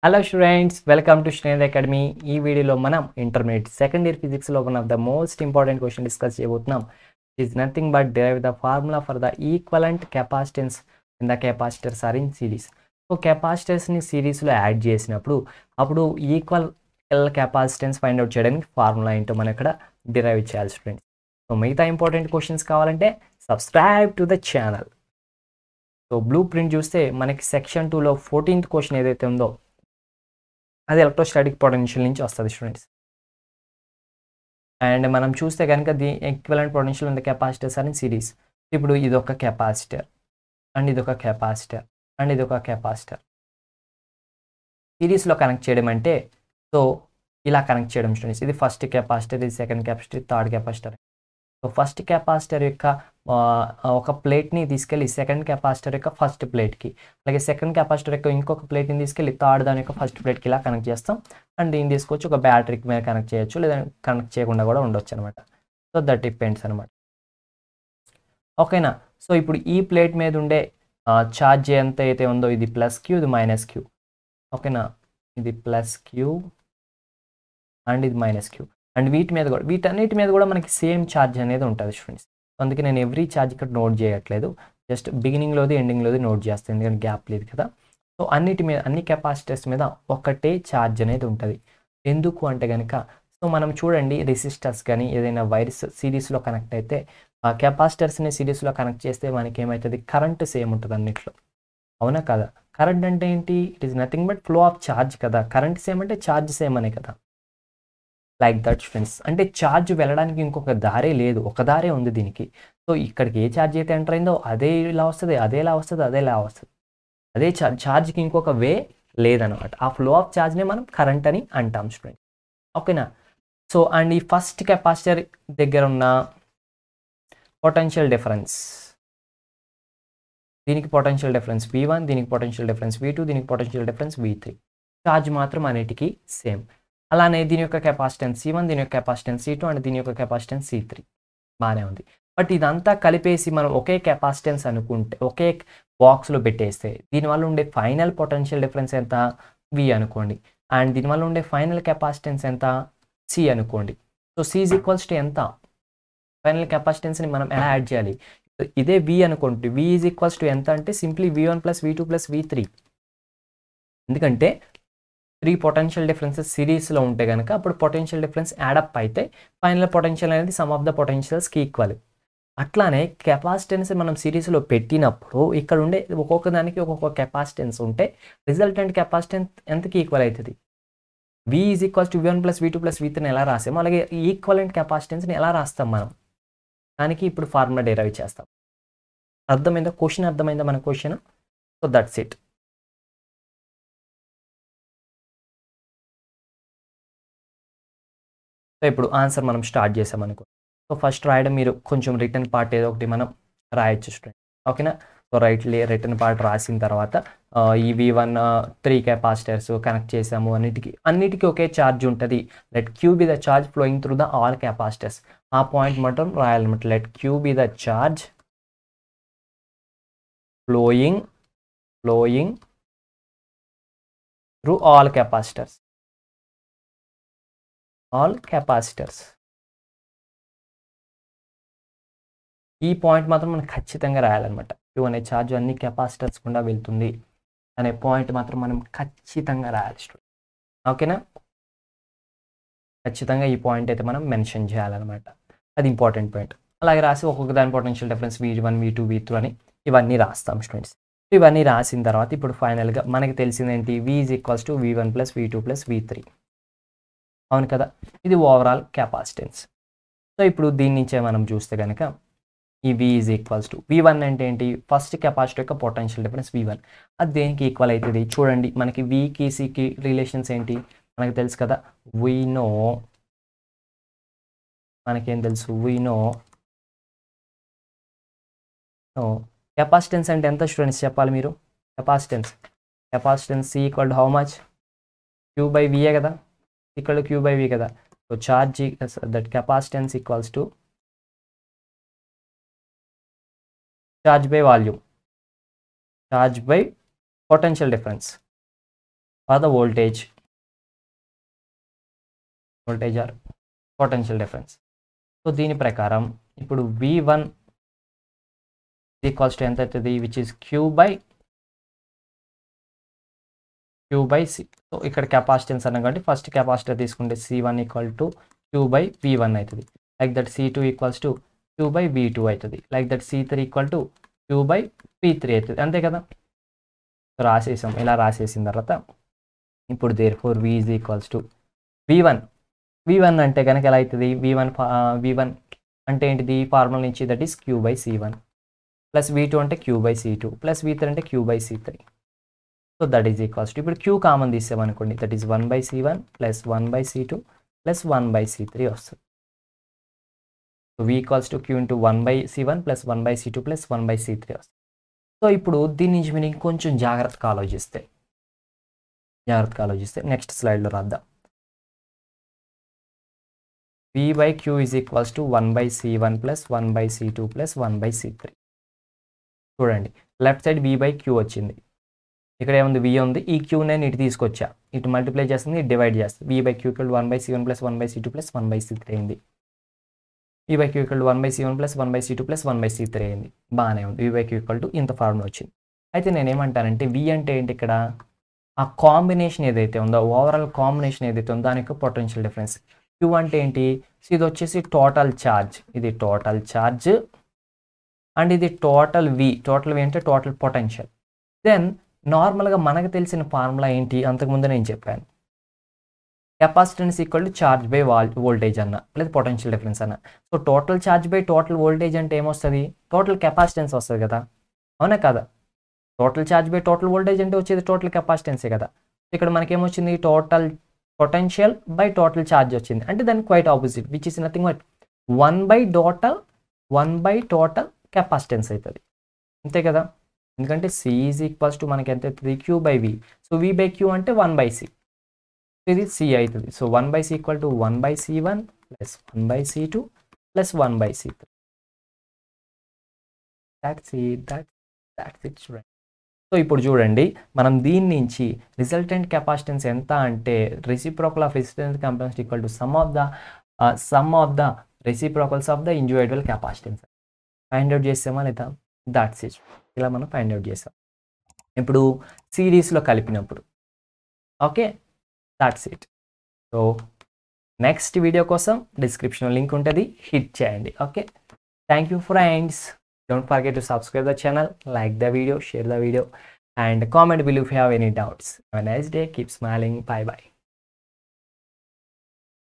Hello students, welcome to Shreyans Academy. ఈ వీడియోలో మనం ఇంటర్మీడియట్ సెకండ్ ఇయర్ ఫిజిక్స్ లో one of the most important question discuss చేయబోతున్నాం. It is nothing but derive the formula for the equivalent capacitance in the capacitors are in series. So కెపాసిటర్స్ని సిరీస్లో add చేసినప్పుడు అప్పుడు equal capacitance find out చేయడానికి formula ఏంటో మనం ఇక్కడ derive చేయాలి స్టూడెంట్స్. సో మిగతా ఇంపార్టెంట్ క్వశ్చన్స్ కావాలంటే subscribe to the channel. So blueprint చూస్తే మనకి సెక్షన్ 2లో 14th క్వశ్చన్ ఏదైతే ఉందో అది ఎలక్ట్రోస్టాటిక్ పొటెన్షియల్ నుంచి వస్తుంది స్టూడెంట్స్. అండ్ మనం చూస్తే కనుక the equivalent potential in the capacitors are in series. ఇప్పుడు ఇది ఒక కెపాసిటర్ అండ్ ఇది ఒక కెపాసిటర్ అండ్ ఇది ఒక కెపాసిటర్. సిరీస్లో కనెక్ట్ చేయడం అంటే సో ఇలా కనెక్ట్ చేయడం స్టూడెంట్స్. ఇది ఫస్ట్ కెపాసిటర్, ఇది second capacitor, third capacitor. So first capacitor యొక్క ఒక ప్లేట్ని తీసుకెళ్ళి సెకండ్ కెపాసిటర్ యొక్క ఫస్ట్ ప్లేట్కి, అలాగే సెకండ్ కెపాసిటర్ యొక్క ఇంకొక ప్లేట్ని తీసుకెళ్ళి థర్డ్ దాని యొక్క ఫస్ట్ ప్లేట్కి ఇలా కనెక్ట్ చేస్తాం. అండ్ దీన్ని తీసుకొచ్చి ఒక బ్యాటరీకి మీద కనెక్ట్ చేయొచ్చు, లేదా కనెక్ట్ చేయకుండా కూడా ఉండొచ్చు అనమాట. సో దట్ డిపెండ్స్ అనమాట. ఓకేనా. సో ఇప్పుడు ఈ ప్లేట్ మీద ఉండే ఛార్జ్ ఎంత అయితే ఉందో ఇది ప్లస్ క్యూ, ఇది మైనస్ క్యూ. ఓకేనా, ఇది ప్లస్ క్యూ అండ్ ఇది మైనస్ క్యూ. అండ్ వీటన్నిటి మీద కూడా మనకి సేమ్ ఛార్జ్ అనేది ఉంటుంది స్టూడెంట్స్. అందుకే నేను ఎవ్రీ ఛార్జ్ ఇక్కడ నోట్ చేయట్లేదు, జస్ట్ బిగినింగ్లోది ఎండింగ్లోది నోట్ చేస్తాను, ఎందుకంటే గ్యాప్ లేదు కదా. సో అన్ని కెపాసిటర్స్ మీద ఒకటే ఛార్జ్ అనేది ఉంటుంది. ఎందుకు అంటే కనుక సో మనం చూడండి, రెసిస్టర్స్ కానీ ఏదైనా వైర్స్ సిరీస్లో కనెక్ట్ అయితే ఆ కెపాసిటర్స్ని సిరీస్లో కనెక్ట్ చేస్తే మనకి ఏమవుతుంది, కరెంట్ సేమ్ ఉంటుంది అన్నిట్లో. అవునా కదా. కరెంట్ అంటే ఏంటి, it is nothing but flow of charge కదా. కరెంట్ సేమ్ అంటే ఛార్జ్ సేమ్ అనే కదా. Like that students. అంటే ఛార్జ్ వెళ్ళడానికి ఇంకొక దారే లేదు, ఒక దారే ఉంది దీనికి. సో ఇక్కడికి ఏ ఛార్జ్ అయితే ఎంటర్ అయిందో అదే ఇలా వస్తుంది, అదే ఇలా వస్తుంది, అదే ఇలా వస్తుంది. అదే ఛార్జ్కి ఇంకొక వే లేదనమాట. ఆ ఫ్లో ఆఫ్ ఛార్జ్నే మనం కరెంట్ అని అంటాం స్టూడెంట్. ఓకేనా. సో అండ్ ఈ ఫస్ట్ కెపాసిటర్ దగ్గర ఉన్న పొటెన్షియల్ డిఫరెన్స్, దీనికి పొటెన్షియల్ డిఫరెన్స్ V1, దీనికి పొటెన్షియల్ డిఫరెన్స్ V2, దీనికి పొటెన్షియల్ డిఫరెన్స్ V3. ఛార్జ్ మాత్రం అన్నిటికీ సేమ్. అలానే దీని యొక్క కెపాసిటెన్స్ C1, దీని యొక్క కెపాసిటెన్స్ C2 అండ్ దీని యొక్క కెపాసిటెన్స్ C3. బాగానే ఉంది. బట్ ఇదంతా కలిపేసి మనం ఒకే కెపాసిటెన్స్ అనుకుంటే, ఒకే బాక్స్లో పెట్టేస్తే దీనివల్ల ఉండే ఫైనల్ పొటెన్షియల్ డిఫరెన్స్ ఎంత V అనుకోండి. అండ్ దీనివల్ల ఉండే ఫైనల్ కెపాసిటెన్స్ ఎంత C అనుకోండి. So C is equals to ఎంత, ఫైనల్ కెపాసిటెన్స్ని మనం ఎలా యాడ్ చేయాలి. ఇదే V అనుకోండి, V ఈజ్ ఈక్వల్స్ టు ఎంత అంటే simply V1 plus V2 plus V3. ఎందుకంటే 3 పొటెన్షియల్ డిఫరెన్సెస్ సిరీస్లో ఉంటే కనుక అప్పుడు పొటెన్షియల్ డిఫరెన్స్ యాడప్ అయితే ఫైనల్ పొటెన్షియల్ అనేది సమ్ ఆఫ్ ద పొటెన్షియల్స్కి ఈక్వల్. అట్లానే కెపాసిటెన్స్ మనం సిరీస్లో పెట్టినప్పుడు ఇక్కడ ఉండే ఒక్కొక్క దానికి ఒక్కొక్క కెపాసిటెన్స్ ఉంటే రిజల్టెంట్ కెపాసిటెన్స్ ఎంతకి ఈక్వల్ అవుతుంది. V is equals to V1 plus V2 plus V3ని ఎలా రాసాము, అలాగే ఈక్వలెంట్ కెపాసిటెన్స్ని ఎలా రాస్తాం మనం, దానికి ఇప్పుడు ఫార్ములా డెరైవ్ చేస్తాం. అర్థమైందా క్వశ్చన్, అర్థమైందా మన question. So that's it. So ఇప్పుడు ఆన్సర్ మనం స్టార్ట్ చేసామనుకో. సో ఫస్ట్ రాయడం మీరు కొంచెం రిటర్న్ పార్ట్ ఏదో ఒకటి మనం రాయొచ్చు స్టూడెంట్. ఓకేనా. సో రిటర్న్ పార్ట్ రాసిన తర్వాత ఈ V1 3 కెపాసిటర్స్ కనెక్ట్ చేసాము, అన్నిటికీ ఒకే ఛార్జ్ ఉంటుంది. Let Q be the charge flowing through the all capacitors. ఆ పాయింట్ మాత్రం రాయాలన్నమాట. Let Q be the charge flowing through all capacitors. ఈ పాయింట్ మాత్రం మనం ఖచ్చితంగా రాయాలన్నమాట. క్యూ అనే ఛార్జ్ అన్ని కెపాసిటర్స్ గుండా వెళ్తుంది అనే పాయింట్ మాత్రం మనం ఖచ్చితంగా రాయాలి స్టూడెంట్. ఓకేనా. ఖచ్చితంగా ఈ పాయింట్ అయితే మనం మెన్షన్ చేయాలన్నమాట. అది ఇంపార్టెంట్ పాయింట్. అలాగే రాసి ఒక్కొక్క దాని potential difference V1, V2, V3 అని ఇవన్నీ రాస్తాం స్టూడెంట్స్. ఇవన్నీ రాసిన తర్వాత ఇప్పుడు ఫైనల్గా మనకి తెలిసిందేంటి, V is equals to V1 plus V2 plus V3. అవును కదా. ఇది ఓవరాల్ కెపాసిటెన్స్. సో ఇప్పుడు దీని నుంచే మనం చూస్తే కనుక ఈ V is equals to V1 అంటే ఏంటి, ఫస్ట్ కెపాసిటర్ యొక్క పొటెన్షియల్ డిఫరెన్స్ V1. అది దేనికి ఈక్వల్ అవుతుంది చూడండి. మనకి Vకి Cకి రిలేషన్స్ ఏంటి మనకి తెలుసు కదా. మనకేం తెలుసు, కెపాసిటెన్స్ అంటే ఎంత స్టూడెంట్స్ చెప్పాలి మీరు. Capacitance C equal to how much, Q by V కదా, ఇక్కడ Q బై V కదా. So charge that capacitance equals to charge by volume, charge by potential difference. or the voltage or potential difference. So దీని ప్రకారం ఇప్పుడు V1 equals to ఎంత అవుతుంది, which is Q by C. So ఇక్కడ capacitance అన్న కాబట్టి first capacitor తీసుకుంటే C1 equal to Q by V1 అవుతుంది. Like that C2 equals to Q by V2 అవుతుంది. Like that C3 equal to Q by P3 అవుతుంది. అంతే కదా, రాసేసాం. ఇలా రాసేసిన తర్వాత ఇప్పుడు therefore V is equals to V1 అంటే కనుక ఎలా అవుతుంది, V1 అంటే ఏంటిది, ఫార్ములా నుంచి that is Q by C1 plus V2 అంటే Q by C2 plus V3 అంటే Q by C3. So that is equals to ఇప్పుడు Q కామన్ తీసామనుకోండి, that is 1 by C1 plus 1 by C2 plus 1 by C3 వస్తుంది. So V equals to Q into 1 by C1 plus 1 by C2 plus 1 by C3 వస్తుంది. So ఇప్పుడు దీని నుంచి మీరు ఇంకొంచెం జాగ్రత్తగా ఆలోచిస్తే నెక్స్ట్ స్లైడ్లో రాద్దాం. V by Q is equals to 1 by C1 plus 1 by C2 plus 1 by C3. చూడండి, left side V by Q వచ్చింది, ఇక్కడ ఏముంది V ఉంది, ఈ Q నేను ఇటు తీసుకొచ్చా, ఇటు మల్టిప్లై చేస్తుంది, ఇటు డివైడ్ చేస్తుంది. V by Q equal to 1 by C1 plus 1 by C2 plus 1 by C3 అయింది. V by Q equal to 1 by C1 plus 1 by C2 plus 1 by C3 అయింది. బాగానే ఉంది. V by Q equal to ఇంత formula వచ్చింది. అయితే నేనేమంటానంటే V అంటే ఏంటి, ఇక్కడ ఆ కాంబినేషన్ ఏదైతే ఉందో, ఓవరాల్ కాంబినేషన్ ఏదైతే ఉందో దాని యొక్క పొటెన్షియల్ డిఫరెన్స్. Q అంటే ఏంటి, సో ఇది వచ్చేసి టోటల్ ఛార్జ్, ఇది టోటల్ ఛార్జ్ అండ్ ఇది టోటల్ V అంటే టోటల్ పొటెన్షియల్. దెన్ నార్మల్గా మనకు తెలిసిన ఫార్ములా ఏంటి, అంతకుముందు నేను చెప్పాను, capacitance equal to charge by voltage అన్న లేదా పొటెన్షియల్ డిఫరెన్స్ అన్న. So total charge by total voltage అంటే ఏమొస్తుంది, టోటల్ కెపాసిటెన్స్ వస్తుంది కదా, అవునా కదా. Total charge by total voltage అంటే వచ్చేది టోటల్ కెపాసిటెన్సే కదా. ఇక్కడ మనకేమొచ్చింది, total potential by total charge వచ్చింది. అంటే దానికి quite opposite, which is nothing but 1 by total capacitance అవుతుంది, అంతే కదా. ఎందుకంటే C ఈజ్ ఈక్వల్స్ టు మనకి ఎంత అవుతుంది, Q by V. So V by Q అంటే 1 బై C, ఇది C అవుతుంది. So 1 by C equal to 1 by C1 plus 1 by C2 plus 1 by C3. That's it చూడండి. సో ఇప్పుడు చూడండి, మనం దీని నుంచి రిజల్టెంట్ కెపాసిటెన్స్ ఎంత అంటే reciprocal of resistance capacitance equal to sum of the reciprocals of the individual capacitance find out చేసామా లేదా. దాట్స్ ఇట్, ఇలా మనం ఫైండ్ అవుట్ చేసాం ఇప్పుడు సిరీస్లో కలిపినప్పుడు. Okay, that's it. So next video కోసం డిస్క్రిప్షన్లో లింక్ ఉంటుంది, హిట్ చేయండి. Okay, thank you friends. Don't forget to subscribe the channel, like the video, share the video and comment below if you have any doubts. Have a nice day. Keep smiling. Bye bye.